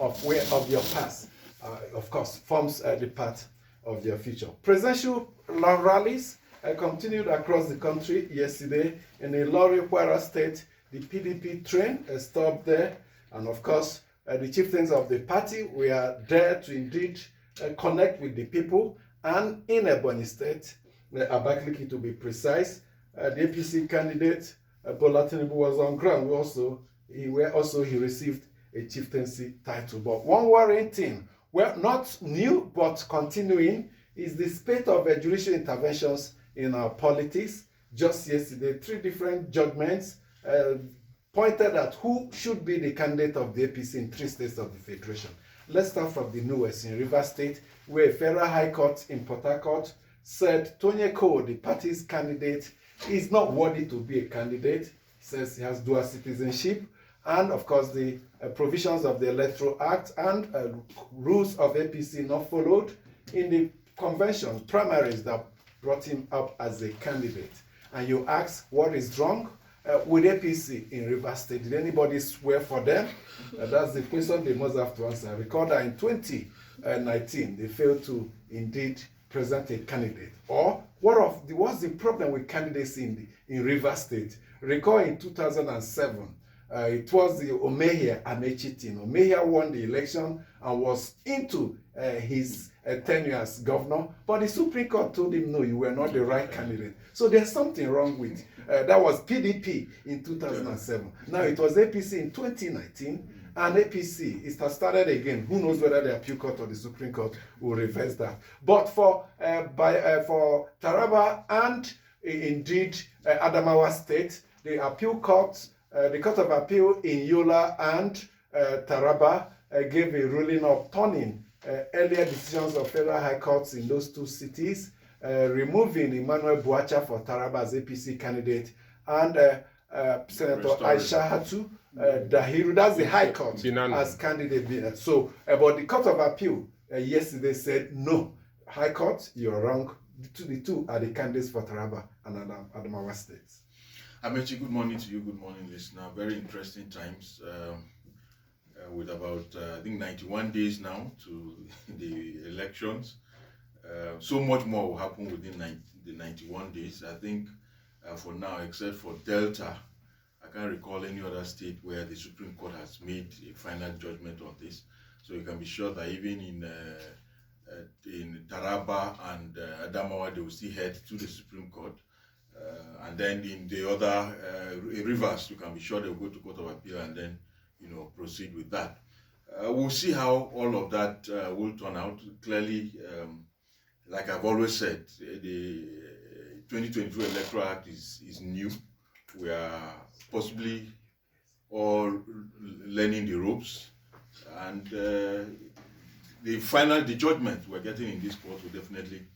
of your past, of course, forms the part of your future. Presidential rallies continued across the country yesterday. In Ilori, Kwara State, the PDP train stopped there, and of course, the chieftains of the party were there to indeed connect with the people. And in Ebonyi State, Abakaliki to be precise, the APC candidate Bola Tinubu was on ground. He received a chieftaincy title. But one worrying thing, well, not new but continuing, is the spate of judicial interventions in our politics. Just yesterday, 3 different judgments pointed at who should be the candidate of the APC in 3 states of the Federation. Let's start from the newest, in Rivers State, where a federal high court in Port Harcourt said Tony Cole, the party's candidate, is not worthy to be a candidate. He says he has dual citizenship, and of course the provisions of the Electoral Act and rules of APC not followed in the convention primaries that brought him up as a candidate. And you ask, what is wrong with APC in Rivers State? Did anybody swear for them? That's the question they must have to answer. Recall that in 2019, they failed to indeed present a candidate. Or what's the problem with candidates in Rivers State? Recall in 2007, it was the Omehia Amechi team. Omehia won the election and was into his tenure as governor, but the Supreme Court told him, no, you were not the right candidate. So there's something wrong with that was PDP in 2007. Now it was APC in 2019, and APC, it has started again. Who knows whether the appeal court or the Supreme Court will reverse that. But for Taraba and indeed Adamawa State, the appeal court, the Court of Appeal in Yola and Taraba gave a ruling upturning earlier decisions of federal high courts in those 2 cities, removing Emmanuel Buacha for Taraba as APC candidate, and Senator Aisha Hatu Dahiru, that's the high court, as candidate. So, but the Court of Appeal yesterday said, no, high court, you're wrong. The two are the candidates for Taraba and Adamawa states. Amechi, good morning to you, good morning, listener. Very interesting times, with about, I think, 91 days now to the elections. So much more will happen within the 91 days. I think for now, except for Delta, I can't recall any other state where the Supreme Court has made a final judgment on this. So you can be sure that even in Taraba and Adamawa, they will still head to the Supreme Court. And then in the other rivers, you can be sure they will go to Court of Appeal and then, proceed with that. We'll see how all of that will turn out. Clearly, like I've always said, the 2022 Electoral Act is new. We are possibly all learning the ropes, and the judgment we're getting in this court will definitely,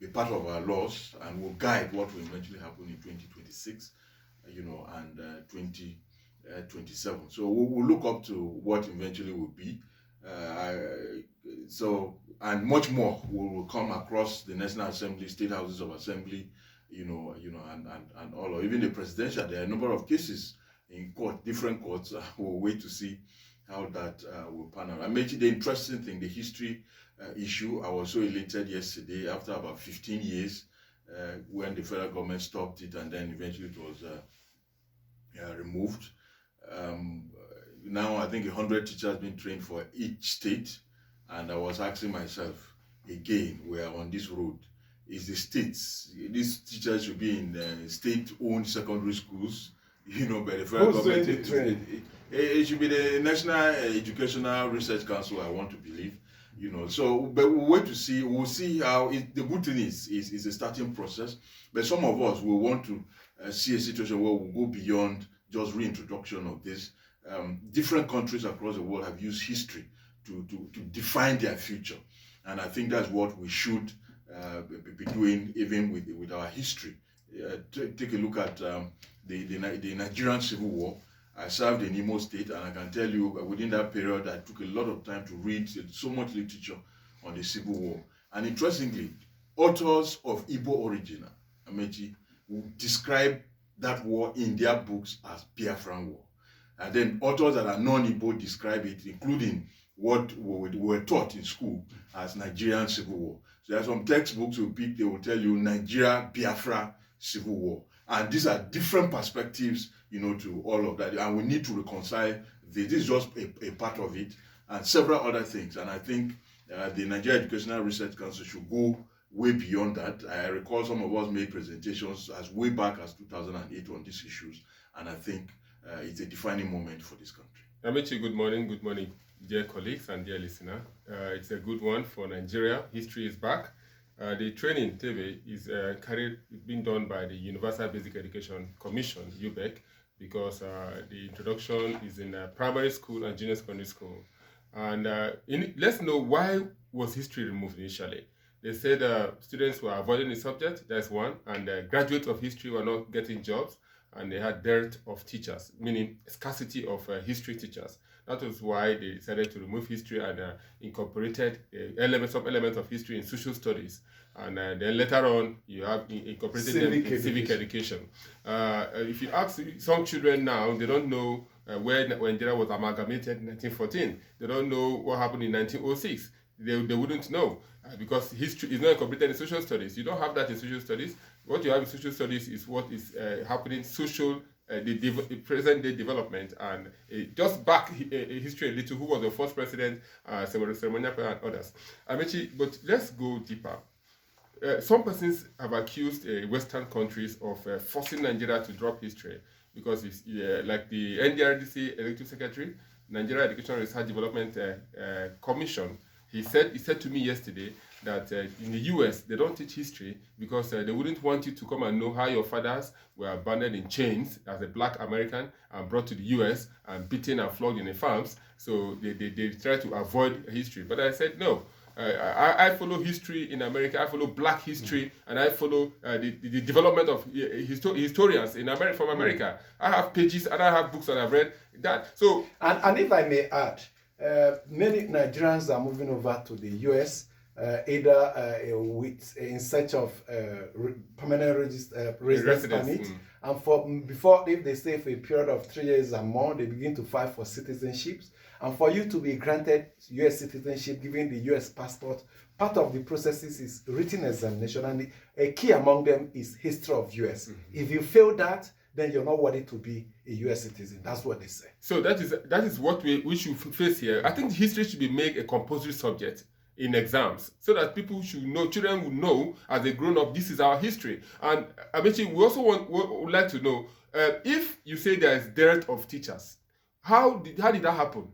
be part of our laws and will guide what will eventually happen in 2026, and 2027. So we'll look up to what eventually will be. And much more will come across the National Assembly, state houses of assembly, and all, or even the presidential. There are a number of cases in court, different courts. We'll wait to see how that will pan out. I mentioned the interesting thing, the history issue. I was so elated yesterday after about 15 years when the federal government stopped it, and then eventually it was removed. Now I think 100 teachers being trained for each state, and I was asking myself again, we are on this road. Is the states, these teachers should be in state-owned secondary schools, by the federal government. It should be the National Educational Research Council, I want to believe. But we'll wait to see. We'll see how the good thing is a starting process. But some of us will want to see a situation where we'll go beyond just reintroduction of this. Different countries across the world have used history to define their future, and I think that's what we should be doing even with our history. Take a look at the Nigerian Civil War. I served in Imo State, and I can tell you within that period I took a lot of time to read so much literature on the Civil War. And interestingly, authors of Igbo origin, Amechi, describe that war in their books as Biafran War. And then authors that are non-Igbo describe it, including what we were taught in school as Nigerian Civil War. So there are some textbooks you pick, they will tell you Nigeria, Biafra, Civil War. And these are different perspectives, to all of that. And we need to reconcile this. This is just a part of it, and several other things. And I think the Nigeria Educational Research Council should go way beyond that. I recall some of us made presentations as way back as 2008 on these issues. And I think it's a defining moment for this country. Amechi, good morning. Good morning, dear colleagues and dear listener. It's a good one for Nigeria. History is back. The training, TV, is being done by the Universal Basic Education Commission, UBEC, because the introduction is in primary school and junior secondary school. And let's know, why was history removed initially? They said students were avoiding the subject, that's one, and graduates of history were not getting jobs, and they had dearth of teachers, meaning scarcity of history teachers. That was why they decided to remove history and incorporated some elements of history in social studies. And then later on, you have incorporated them in civic education. If you ask some children now, they don't know when Nigeria was amalgamated in 1914. They don't know what happened in 1906. They wouldn't know because history is not incorporated in social studies. You don't have that in social studies. What you have in social studies is what is happening social, the present-day development, and just back history a little. Who was the first president, ceremonial and others. Amechi, but let's go deeper. Some persons have accused Western countries of forcing Nigeria to drop history because it's like the NDRDC Executive Secretary, Nigeria Education Research Development Commission. He said to me yesterday that in the US, they don't teach history because they wouldn't want you to come and know how your fathers were abandoned in chains as a black American and brought to the US and beaten and flogged in the farms. So they try to avoid history. But I said, no. I follow history in America. I follow black history, and I follow the development of historians in America, from America. I have pages and I have books that I've read that. So and if I may add, many Nigerians are moving over to the US, either in search of permanent residence permit, and before, if they stay for a period of 3 years and more, they begin to file for citizenships. And for you to be granted US citizenship, given the US passport, part of the processes is written examination, and a key among them is history of US. If you fail that, then you're not worthy to be a US citizen. That's what they say. So that is what we should face here. I think history should be made a compulsory subject in exams, so that people should know, children will know as they grow up, this is our history. And Amechi, we also would like to know, if you say there is dearth of teachers, how did that happen?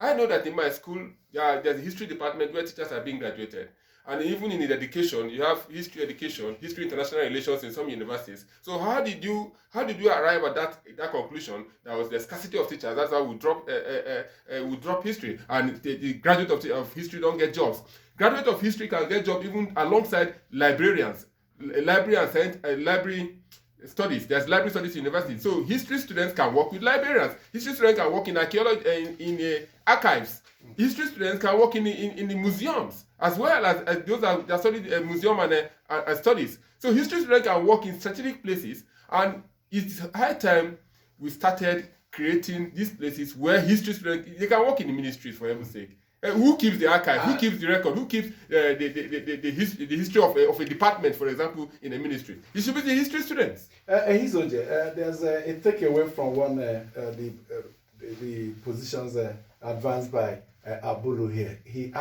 I know that in my school, there's a history department where teachers are being graduated. And even in education, you have history education, history international relations in some universities. So how did you arrive at that conclusion? That was the scarcity of teachers. That's how we drop history, and the graduate of history don't get jobs. Graduate of history can get jobs even alongside librarians, library studies. There's library studies in university. So history students can work with librarians. History students can work in archaeology, in archives. History students can work in the museums, as well as those that study museum and studies. So history students can work in strategic places, and it's high time we started creating these places where history students, they can work in the ministries, for heaven's sake. Who keeps the archive? Who keeps the record? Who keeps the history of a department, for example, in a ministry? It should be the history students. There's a takeaway from one the positions advanced by Abulu here. He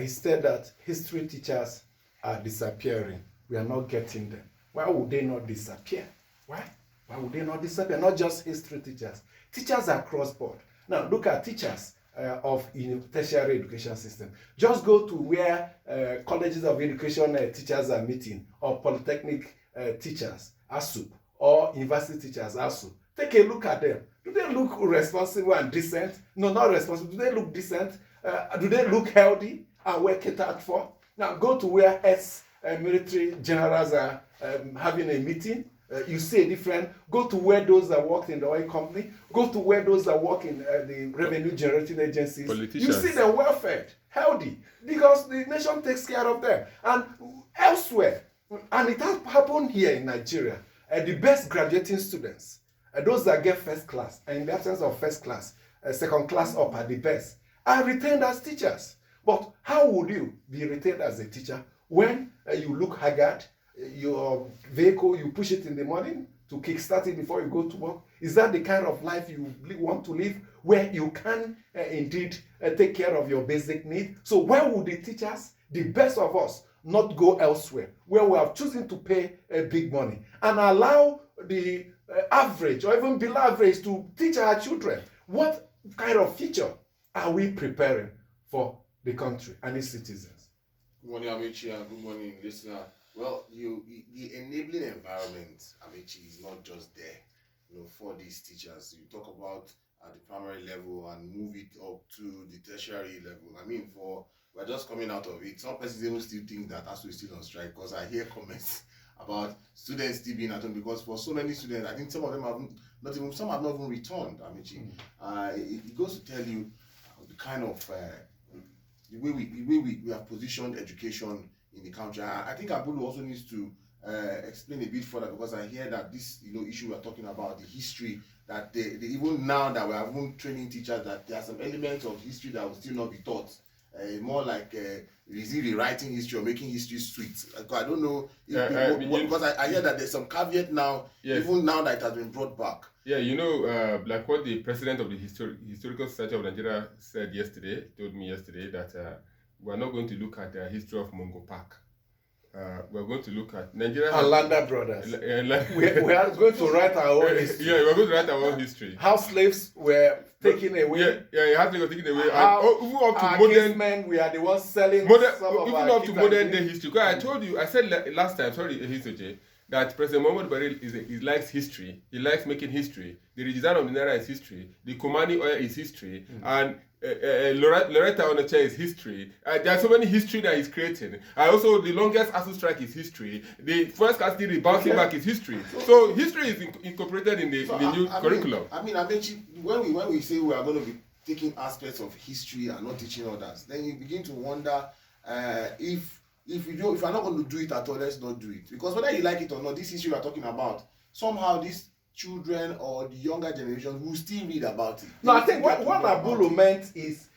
said that history teachers are disappearing. We are not getting them. Why would they not disappear? Why? Why would they not disappear? Not just history teachers. Teachers across board. Now look at teachers of tertiary education system. Just go to where colleges of education teachers are meeting, or polytechnic teachers, ASU, or university teachers, ASU. Take a look at them. Do they look responsible and decent? No, not responsible. Do they look decent? Do they look healthy and well catered for? Now go to where military generals are having a meeting. You see a different. Go to where those that work in the oil company. Go to where those that work in the revenue generating agencies. Politicians. You see them well fed, healthy, because the nation takes care of them. And elsewhere, and it has happened here in Nigeria, the best graduating students those that get first class, and in the absence of first class, second class up at the best, are retained as teachers. But how would you be retained as a teacher when you look haggard, your vehicle, you push it in the morning to kickstart it before you go to work? Is that the kind of life you want to live, where you can indeed take care of your basic need? So where would the teachers, the best of us, not go elsewhere, where we have chosen to pay big money and allow the average or even below average to teach our children? What kind of future are we preparing for the country and its citizens? Good morning, Amici, and good morning, listener. Well, the enabling environment, Amici, is not just there, for these teachers. You talk about at the primary level and move it up to the tertiary level. I mean, we're just coming out of it. Some persons even still think that ASUU is still on strike, because I hear comments about students still being at home, because for so many students, I think some of them some have not even returned, Amici. It goes to tell you the kind of the way we have positioned education in the country. I think Abulu also needs to explain a bit further, because I hear that this issue we're talking about, the history, that they even now that we are even training teachers, that there are some elements of history that will still not be taught. More like is it rewriting history or making history sweet? I don't know because I hear that there's some caveat now, yes, even now that it has been brought back. Yeah, like what the president of the Historical Society of Nigeria told me yesterday, that we're not going to look at the history of Mungo Park. We're going to look at Nigeria and Landa Brothers. We are going to write our own history. Yeah, we're going to write our own history. How slaves were taken away. How slaves were taken away. How and even up to modern men, we are the ones selling. Even up to modern day history. Because I told you, I said last time, history, that President Muhammadu Buhari he likes history. He likes making history. The redesign of the Naira is history. The Komani oil is history. And Loretta on the chair is history. There are so many history that he's creating. Also, the longest ASUU strike is history. The first casting rebounding back is history. So history is incorporated in the new curriculum. When we say we are going to be taking aspects of history and not teaching others, then you begin to wonder if you are not going to do it at all, let's not do it. Because whether you like it or not, this history we are talking about, somehow these children or the younger generation will still read about it. No, I think what Abulu meant is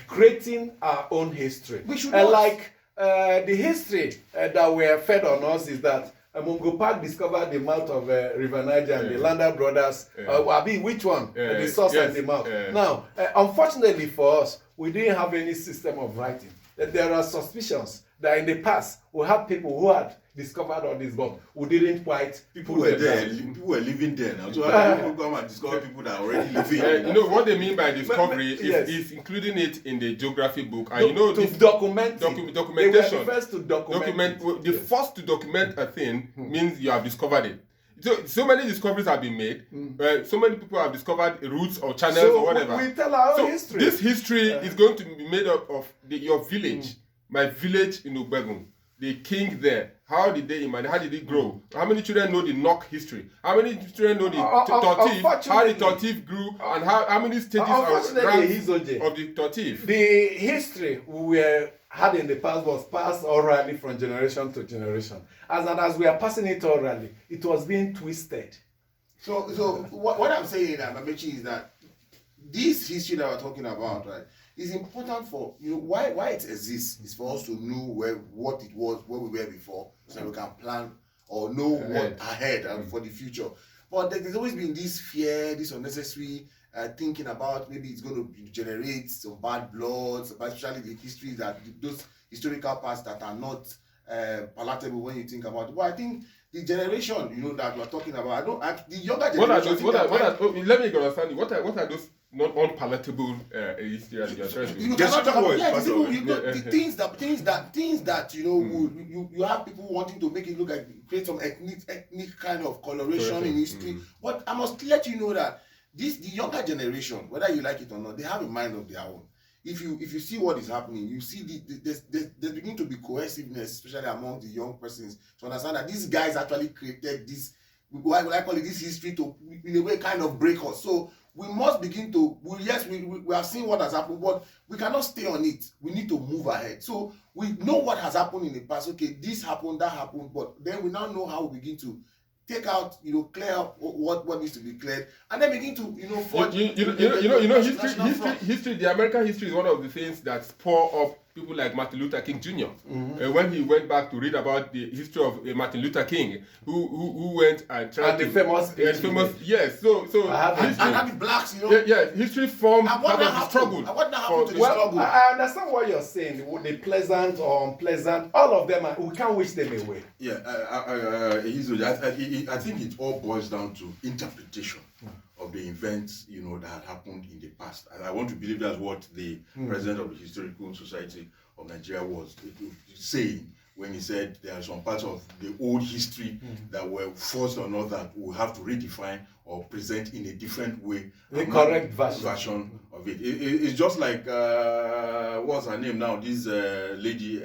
creating our own history. We should the history that were fed on us is that Mungo Park discovered the mouth of River Niger and the Landa Brothers. Which one? The source and the mouth. Now, unfortunately for us, we didn't have any system of writing. There are suspicions that in the past we had people who had discovered all this, but we didn't quite. People were there. People were living there now. So how do people come and discover people that are already living? What they mean by discovery is including it in the geography book. And to document documentation. They were the first to document the first to document a thing means you have discovered it. So many discoveries have been made. So many people have discovered routes or channels or whatever. We tell our own history. This history is going to be made up of your village. My village in Ubegun. The king there. How did they imagine? How did it grow? How many children know the knock history? How many children know the tortif? How the tortif grew and how many stages of the tortif? The history we had in the past was passed orally from generation to generation. As we are passing it orally, it was being twisted. So what I'm saying, Amamechi, is that this history that we're talking about, right, is important for why it exists is for us to know what it was, where we were before, so that we can plan or know what ahead and for the future. But there's always been this fear, this unnecessary thinking about maybe it's going to generate some bad bloods, especially the histories that those historical parts that are not palatable when you think about it. But I think the generation that we're talking about, the younger generation. Let me understand you. What are those not unpalatable history that you're trying to do? You cannot talk about the things that you have people wanting to make it look like create some ethnic kind of coloration in history. But I must let you know that the younger generation, whether you like it or not, they have a mind of their own. If you see what is happening, you see there's beginning to be cohesiveness, especially among the young persons, to understand that these guys actually created this, why would I call it, this history to in a way kind of break us. So we must begin to, we have seen what has happened, but we cannot stay on it. We need to move ahead. So we know what has happened in the past. Okay, this happened, that happened, but then we now know how we begin to take out, clear up what needs to be cleared, and then begin to, forge. History. The American history is one of the things that spur up people like Martin Luther King Jr. When he went back to read about the history of Martin Luther King, who went and tried the famous speech. Yes. So history, and the blacks, history formed part of the struggle. And what happened to the struggle? I understand what you're saying. The pleasant or unpleasant, all of them, we can't wish them away. Yeah, I think it all boils down to interpretation of the events, that had happened in the past. And I want to believe that's what the president of the Historical Society of Nigeria was saying when he said there are some parts of the old history that were forced or not that we have to redefine or present in a different way. The correct version of it. It's just like, what's her name now? This lady,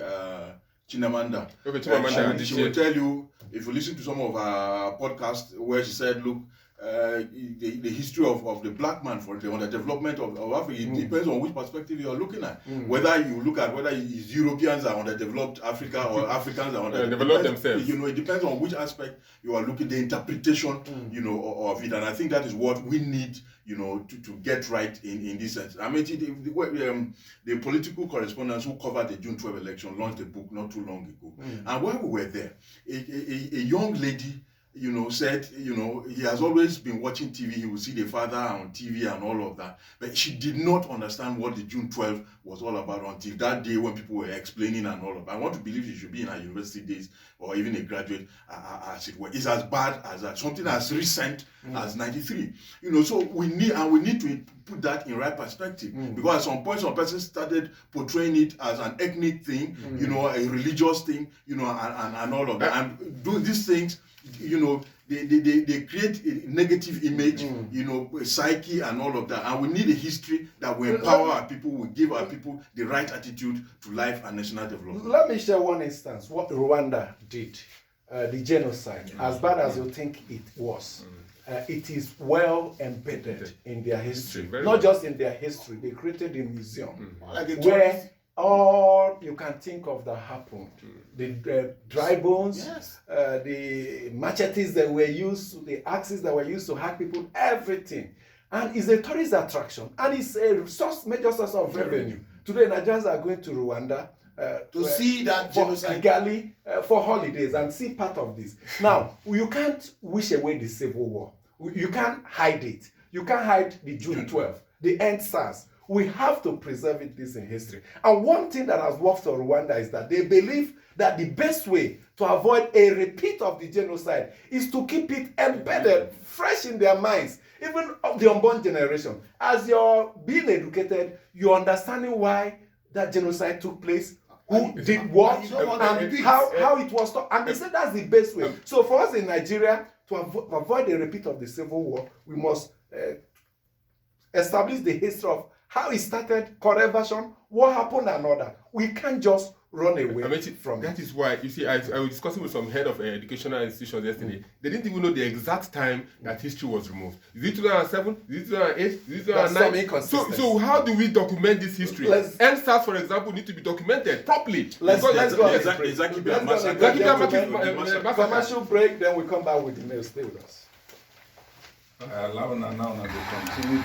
Chinamanda. Okay, Chimamanda. She will tell you, if you listen to some of her podcasts where she said, look, the history of the black man for the underdevelopment of Africa, it depends on which perspective you are looking at. Whether you look at whether it's Europeans are underdeveloped Africa or Africans are underdeveloped themselves. It depends on which aspect you are looking, the interpretation, of it. And I think that is what we need, to get right in this sense. I mean, the political correspondents who covered the June 12 election launched a book not too long ago. And while we were there, a young lady said, he has always been watching TV. He would see the father on TV and all of that. But she did not understand what the June 12 was all about until that day when people were explaining and all of that. I want to believe she should be in her university days or even a graduate, as it were. It's as bad as that. Something as recent as 93. So we need to put that in right perspective. Because at some point, some person started portraying it as an ethnic thing, a religious thing, and all of that. And doing these things, they create a negative image, psyche and all of that. And we need a history that will empower our people, will give our people the right attitude to life and national development. Let me share one instance, what Rwanda did, the genocide, as bad as you think it was. It is well embedded in their history. Not just in their history, they created a museum where all you can think of that happened. The dry bones, the machetes that were used, the axes that were used to hack people, everything. And it's a tourist attraction. And it's a major source of revenue. Today, Nigerians are going to Rwanda to see that genocide. Kigali, for holidays and see part of this. Now, you can't wish away the Civil War. You can't hide it. You can't hide the June 12, the end SARS. We have to preserve this in history. And one thing that has worked for Rwanda is that they believe that the best way to avoid a repeat of the genocide is to keep it embedded, fresh in their minds, even of the unborn generation. As you're being educated, you're understanding why that genocide took place, who did what, and how it was taught. And they said that's the best way. So for us in Nigeria, to avoid a repeat of the Civil War, we must establish the history of how it started, correct version, what happened and all that. We can't just run away from that. Is why, you see, I was discussing with some head of educational institutions yesterday. They didn't even know the exact time that history was removed. Is it 2007? Is it 2008? Is it 2009? So how do we document this history? NSAS, for example, need to be documented properly. Let's go. Exactly. Commercial break, then we come back with the news. Stay with us. Allow now to continue